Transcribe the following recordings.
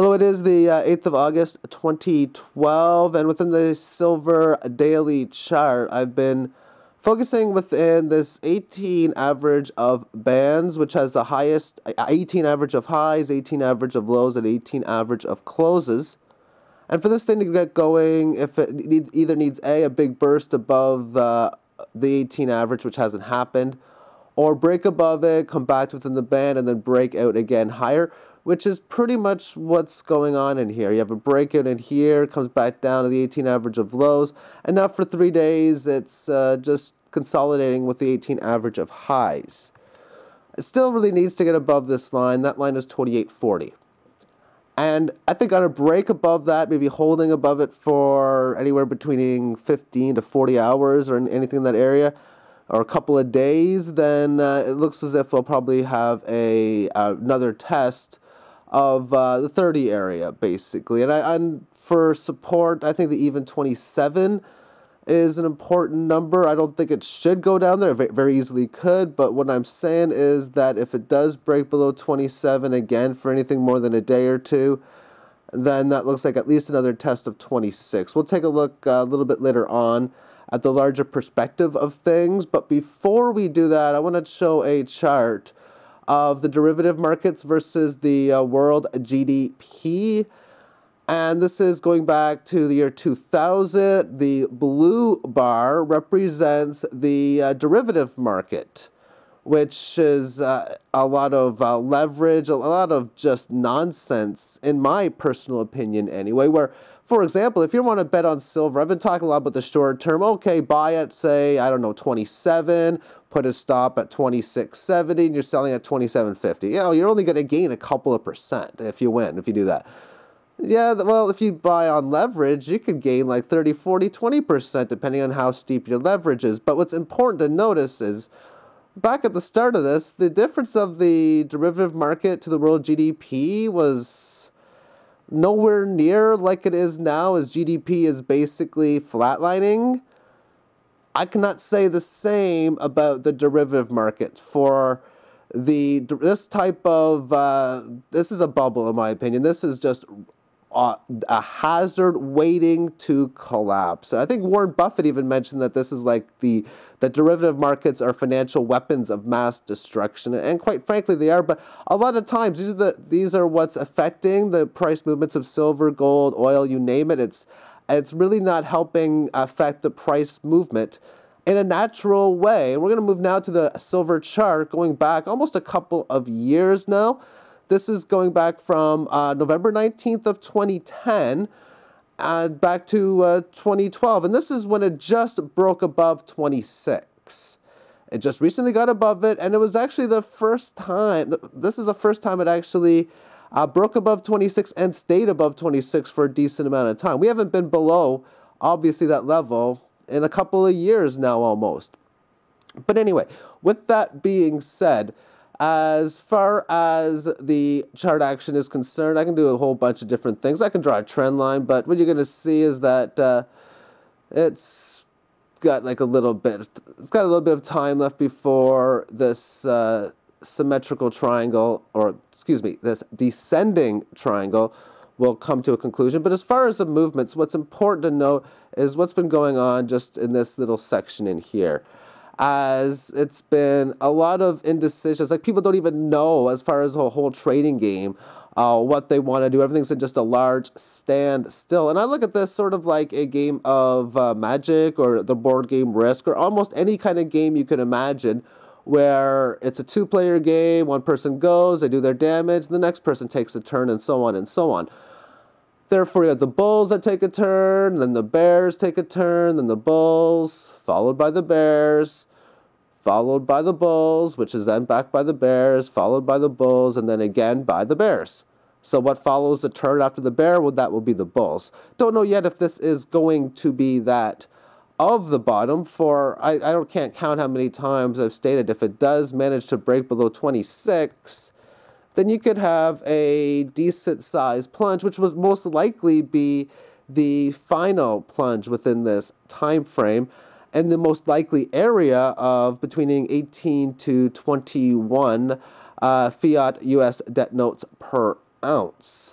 Hello, it is the 8th of August, 2012, and within the silver daily chart, I've been focusing within this 18 average of bands, which has the highest 18 average of highs, 18 average of lows, and 18 average of closes. And for this thing to get going, if it either needs a big burst above the 18 average, which hasn't happened, or break above it, come back within the band, and then break out again higher, which is pretty much what's going on in here. You have a breakout in here, comes back down to the 18 average of lows, and now for 3 days, it's just consolidating with the 18 average of highs. It still really needs to get above this line. That line is 28.40. And I think on a break above that, maybe holding above it for anywhere between 15 to 40 hours or anything in that area, or a couple of days, then it looks as if we'll probably have another test of the 30 area, basically. And for support, I think the even 27 is an important number. I don't think it should go down there. It very easily could, but what I'm saying is that if it does break below 27 again for anything more than a day or two, then that looks like at least another test of 26. We'll take a look a little bit later on at the larger perspective of things, but before we do that, I want to show a chart of the derivative markets versus the world GDP. And this is going back to the year 2000. The blue bar represents the derivative market, which is a lot of leverage, a lot of just nonsense, in my personal opinion anyway, where, for example, if you want to bet on silver, I've been talking a lot about the short term. Okay, buy at, say, I don't know, 27, put a stop at 26.70, and you're selling at 27.50. You know, you're only going to gain a couple of percent if you win, if you do that. Yeah, well, if you buy on leverage, you could gain like 30, 40, 20%, depending on how steep your leverage is. But what's important to notice is, back at the start of this, the difference of the derivative market to the world GDP was nowhere near like it is now, as GDP is basically flatlining. I cannot say the same about the derivative market. For this type of, this is a bubble in my opinion. This is just a hazard waiting to collapse. I think Warren Buffett even mentioned that this is like the derivative markets are financial weapons of mass destruction, and quite frankly they are. But a lot of times these are what's affecting the price movements of silver, gold, oil, you name it. It's really not helping affect the price movement in a natural way. And we're going to move now to the silver chart, going back almost a couple of years now. This is going back from November 19th of 2010 back to 2012. And this is when it just broke above 26. It just recently got above it, and it was actually the first time, this is the first time it actually broke above 26 and stayed above 26 for a decent amount of time. We haven't been below, obviously, that level in a couple of years now almost. But anyway, with that being said, as far as the chart action is concerned, I can do a whole bunch of different things. I can draw a trend line, but what you're going to see is that it's got like a little bit of time left before this symmetrical triangle, or excuse me, this descending triangle will come to a conclusion. But as far as the movements, what's important to note is what's been going on just in this little section in here. As it's been a lot of indecisions, like people don't even know, as far as the whole trading game, what they want to do. Everything's in just a large standstill. And I look at this sort of like a game of Magic, or the board game Risk, or almost any kind of game you can imagine, where it's a two-player game. One person goes, they do their damage, the next person takes a turn, and so on and so on. Therefore, you have the bulls that take a turn, then the bears take a turn, then the bulls, followed by the bears, followed by the bulls, which is then backed by the bears, followed by the bulls, and then again by the bears. So what follows the turn after the bear, well, that will be the bulls. Don't know yet if this is going to be that of the bottom, for I can't count how many times I've stated if it does manage to break below 26, then you could have a decent sized plunge, which would most likely be the final plunge within this time frame, and the most likely area of between 18 to 21 fiat US debt notes per ounce.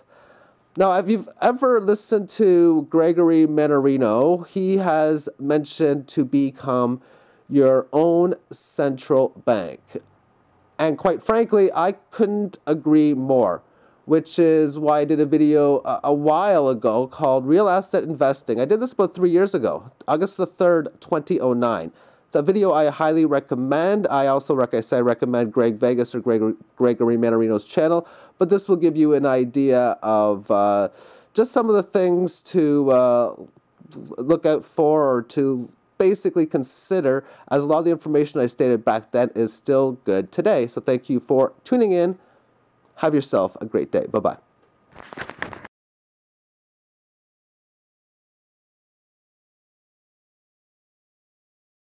Now, if you've ever listened to Gregory Mannarino, he has mentioned to become your own central bank. And quite frankly, I couldn't agree more, which is why I did a video a while ago called Real Asset Investing. I did this about 3 years ago, August the 3rd, 2009. It's a video I highly recommend. I also, like I said, recommend GregVegas or Gregory Mannarino's channel, but this will give you an idea of just some of the things to look out for or to basically consider, as a lot of the information I stated back then is still good today. So thank you for tuning in. Have yourself a great day. Bye-bye.